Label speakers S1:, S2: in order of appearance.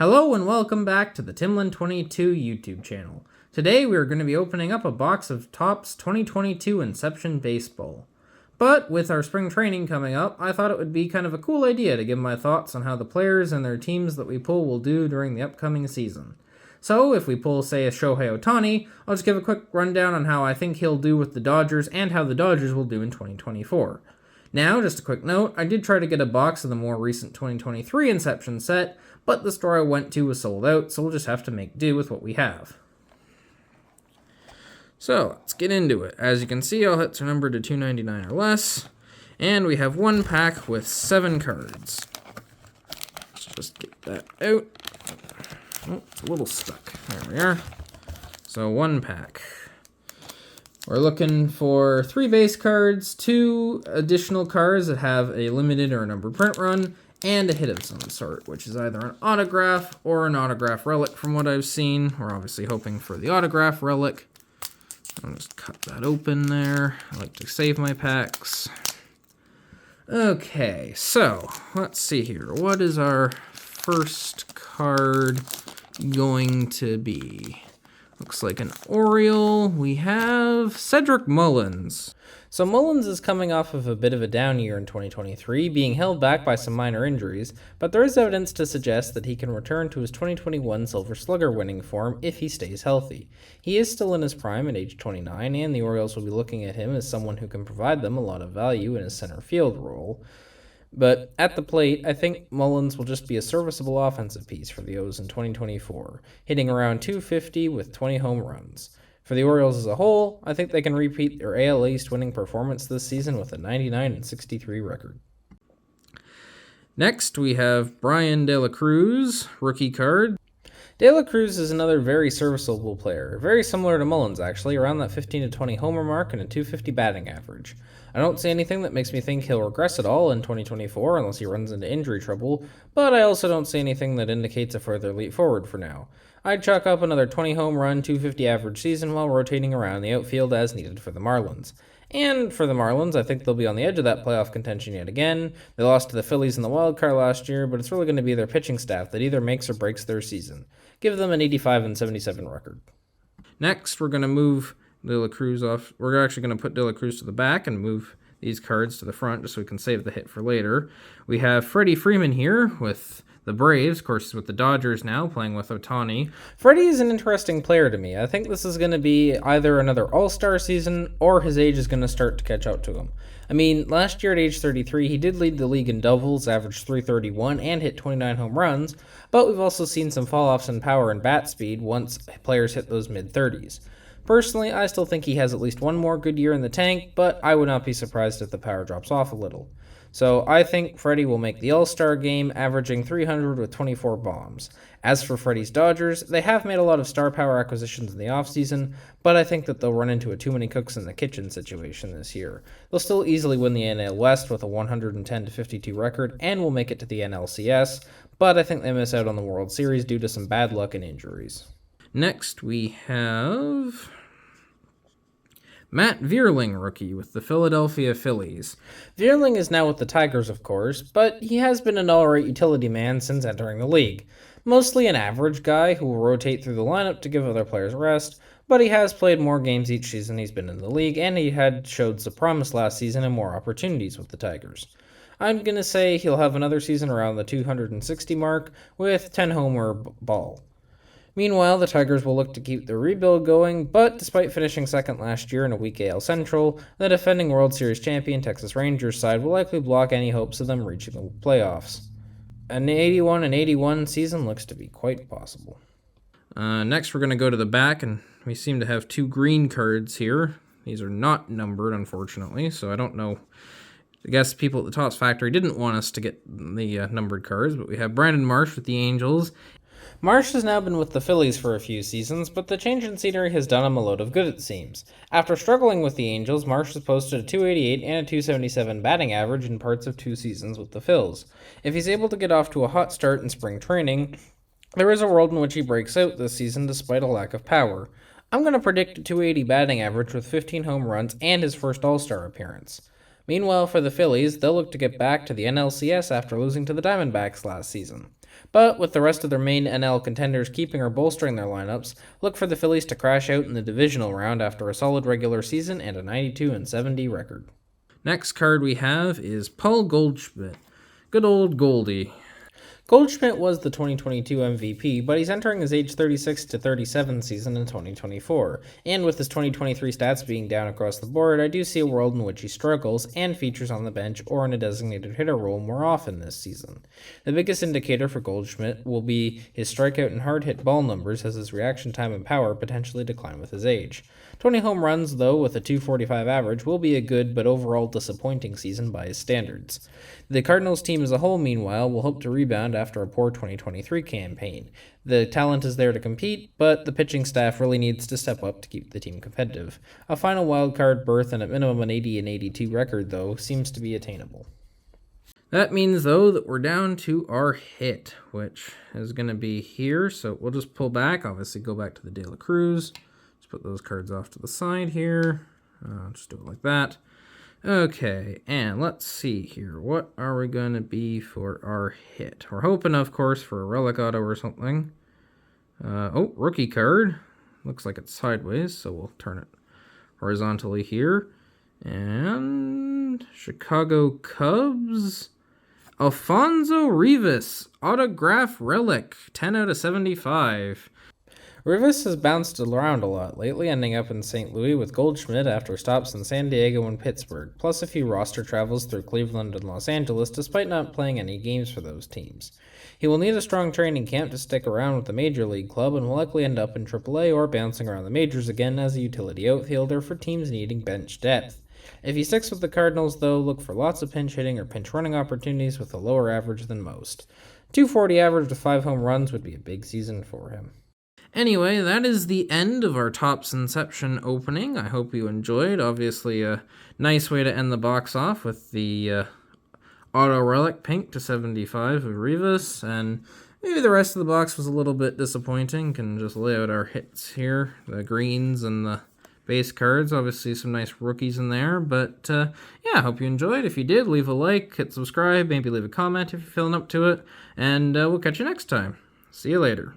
S1: Hello and welcome back to the Timlin22 YouTube channel. Today we are going to be opening up a box of Topps 2022 Inception Baseball. But with our spring training coming up, I thought it would be kind of a cool idea to give my thoughts on how the players and their teams that we pull will do during the upcoming season. So if we pull, say, a Shohei Ohtani, I'll just give a quick rundown on how I think he'll do with the Dodgers and how the Dodgers will do in 2024. Now, just a quick note, I did try to get a box of the more recent 2023 Inception set, but the store I went to was sold out, so we'll just have to make do with what we have. So, let's get into it. As you can see, all hits are numbered to 299 or less, and we have one pack with 7 cards. Let's just get that out. Oh, it's a little stuck. There we are. So, one pack. We're looking for 3 base cards, 2 additional cards that have a limited or a numbered print run, and a hit of some sort, which is either an autograph or an autograph relic from what I've seen. We're obviously hoping for the autograph relic. I'll just cut that open there. I like to save my packs. Okay, so let's see here. What is our first card going to be? Looks like an Oriole. We have Cedric Mullins. So Mullins is coming off of a bit of a down year in 2023, being held back by some minor injuries, but there is evidence to suggest that he can return to his 2021 Silver Slugger winning form if he stays healthy. He is still in his prime at age 29, and the Orioles will be looking at him as someone who can provide them a lot of value in his center field role. But at the plate, I think Mullins will just be a serviceable offensive piece for the O's in 2024, hitting around 250 with 20 home runs. For the Orioles as a whole, I think they can repeat their AL East winning performance this season with a 99-63 record. Next, we have Brian De La Cruz, rookie card. De La Cruz is another very serviceable player, very similar to Mullins actually, around that 15 to 20 homer mark and a 250 batting average. I don't see anything that makes me think he'll regress at all in 2024 unless he runs into injury trouble, but I also don't see anything that indicates a further leap forward for now. I'd chalk up another 20 home run, 250 average season while rotating around the outfield as needed for the Marlins. And for the Marlins, I think they'll be on the edge of that playoff contention yet again. They lost to the Phillies in the wild card last year, but it's really going to be their pitching staff that either makes or breaks their season. Give them an 85-77 record. Next, we're going to move De La Cruz off. We're actually going to put De La Cruz to the back and move these cards to the front just so we can save the hit for later. We have Freddie Freeman here with the Braves. Of course, he's with the Dodgers now, playing with Ohtani. Freddie is an interesting player to me. I think this is going to be either another all-star season or his age is going to start to catch up to him. I mean, last year at age 33, he did lead the league in doubles, averaged .331, and hit 29 home runs, but we've also seen some fall-offs in power and bat speed once players hit those mid-30s. Personally, I still think he has at least one more good year in the tank, but I would not be surprised if the power drops off a little. So I think Freddie will make the All-Star game, averaging 300 with 24 bombs. As for Freddie's Dodgers, they have made a lot of star power acquisitions in the offseason, but I think that they'll run into a too many cooks in the kitchen situation this year. They'll still easily win the NL West with a 110-52 record and will make it to the NLCS, but I think they miss out on the World Series due to some bad luck and injuries. Next, we have Matt Vierling, rookie with the Philadelphia Phillies. Vierling is now with the Tigers, of course, but he has been an all-right utility man since entering the league. Mostly an average guy who will rotate through the lineup to give other players rest, but he has played more games each season he's been in the league, and he had showed some promise last season and more opportunities with the Tigers. I'm going to say he'll have another season around the 260 mark with 10 homer ball. Meanwhile, the Tigers will look to keep their rebuild going, but despite finishing second last year in a weak AL Central, the defending World Series champion Texas Rangers side will likely block any hopes of them reaching the playoffs. An 81-81 season looks to be quite possible. Next, we're going to go to the back, and we seem to have 2 green cards here. These are not numbered, unfortunately, so I don't know. I guess people at the Topps factory didn't want us to get the numbered cards, but we have Brandon Marsh with the Angels. Marsh has now been with the Phillies for a few seasons, but the change in scenery has done him a load of good, it seems. After struggling with the Angels, Marsh has posted a .288 and a .277 batting average in parts of 2 seasons with the Phils. If he's able to get off to a hot start in spring training, there is a world in which he breaks out this season despite a lack of power. I'm going to predict a .280 batting average with 15 home runs and his first All-Star appearance. Meanwhile, for the Phillies, they'll look to get back to the NLCS after losing to the Diamondbacks last season. But with the rest of their main NL contenders keeping or bolstering their lineups, look for the Phillies to crash out in the divisional round after a solid regular season and a 92-70 record. Next card we have is Paul Goldschmidt. Good old Goldie. Goldschmidt was the 2022 MVP, but he's entering his age 36 to 37 season in 2024. And with his 2023 stats being down across the board, I do see a world in which he struggles and features on the bench or in a designated hitter role more often this season. The biggest indicator for Goldschmidt will be his strikeout and hard hit ball numbers, as his reaction time and power potentially decline with his age. 20 home runs, though, with a .245 average, will be a good but overall disappointing season by his standards. The Cardinals team as a whole, meanwhile, will hope to rebound after a poor 2023 campaign. The talent is there to compete, but the pitching staff really needs to step up to keep the team competitive. A final wildcard berth and at minimum an 80-82 record, though, seems to be attainable. That means, though, that we're down to our hit, which is going to be here. So we'll just pull back, obviously go back to the De La Cruz. Put those cards off to the side here. Just do it like that. Okay, and let's see here. What are we going to be for our hit? We're hoping, of course, for a relic auto or something. Rookie card. Looks like it's sideways, so we'll turn it horizontally here. And Chicago Cubs. Alfonso Rivas. Autograph relic. 10 out of 75. Rivas has bounced around a lot lately, ending up in St. Louis with Goldschmidt after stops in San Diego and Pittsburgh, plus a few roster travels through Cleveland and Los Angeles despite not playing any games for those teams. He will need a strong training camp to stick around with the major league club and will likely end up in AAA or bouncing around the majors again as a utility outfielder for teams needing bench depth. If he sticks with the Cardinals, though, look for lots of pinch hitting or pinch running opportunities with a lower average than most. .240 average with 5 home runs would be a big season for him. Anyway, that is the end of our Topps Inception opening. I hope you enjoyed. Obviously, a nice way to end the box off with the Auto Relic Pink to 75 of Rivas. And maybe the rest of the box was a little bit disappointing. Can just lay out our hits here. The greens and the base cards. Obviously, some nice rookies in there. But, yeah, I hope you enjoyed. If you did, leave a like, hit subscribe, maybe leave a comment if you're feeling up to it. And we'll catch you next time. See you later.